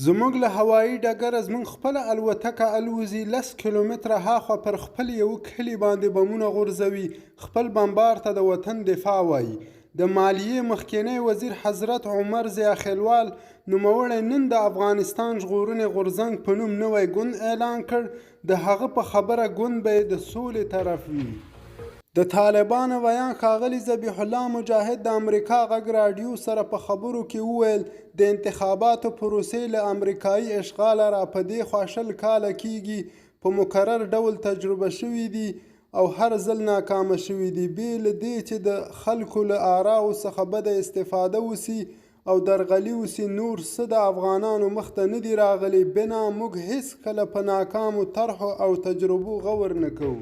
زموږ له هوایي ډګره زموږ خپله الوتکه الوزي 10 کیلومتره هاخوا پر خپل یوه کلي باندې بمونه غورځوي. خپل بمبار ته د وطن دفاع وایي. د مالیې مخکینی وزیر حضرت عمر ضیاء خیلوال نوموړی نن د افغانستان ژغورنې غورځنګ په نوم نوی ګوند اعلان کړ. د هغه په خبره ګوند به یې د سولې طرف وي. د طالبانو ویان ښاغلي ذبیح الله مجاهد د امریکا غږ راډیو سره په خبرو کې وویل د انتخاباتو پروسې له امریکایي اشغاله را په دې خوا 20 کاله کیږي، په مکرر ډول تجربه شوي دي او هر ځل ناکامه شوي دي. بې له دې چې د خلکو له آراو څخه بده استفاده وسي او درغلي وسي، نور څه د افغانانو مخته نه دي راغلي. بنا موږ هیڅکله په ناکامو طرحو او تجربو غور نه کوو.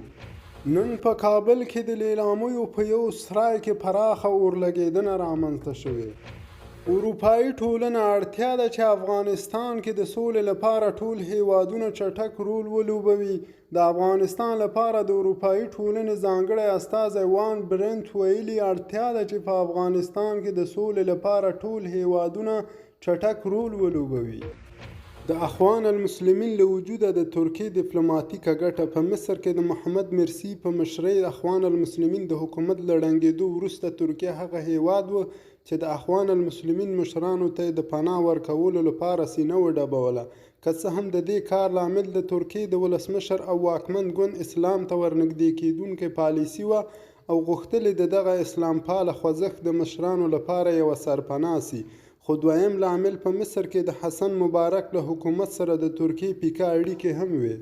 نن په کابل کې د لیلامیو په یو سرای کې پراخه اورلګېدنه رامنځته شوې. اروپایي ټولنه اړتیا ده چې افغانستان کې د سولې لپاره ټول هیوادونه چټک رول ولوبوي. د افغانستان لپاره د اروپایي ټولنې ځانګړی استازی وان برنت ویلي اړتیا ده چې په افغانستان کې د سولې لپاره ټول هیوادونه چټک رول ولوبوي. د اخوان المسلمین له وجوده د ترکیې ډیپلوماتیکه ګټه په مصر کې د محمد مرسي په مشرۍ اخوان المسلمین د حکومت له ړنګېدو وروسته ترکیه هغه هیواد و چې د اخوان المسلمین مشرانو ته د پناه ورکولو لپاره سینه وډبوله. که څه هم د دې کار لامل د ترکیې د ولسمشر او واکمن ګوند اسلام ته ورنږدې کېدونکې پالیسي وه او غوښتل د دغه اسلام پاله خوځښت د مشرانو لپاره یوه سرپناه سي. خو دویم لامل په مصر کې د حسن مبارک له حکومت سره د ترکیې پیکه اړیکې هم وې.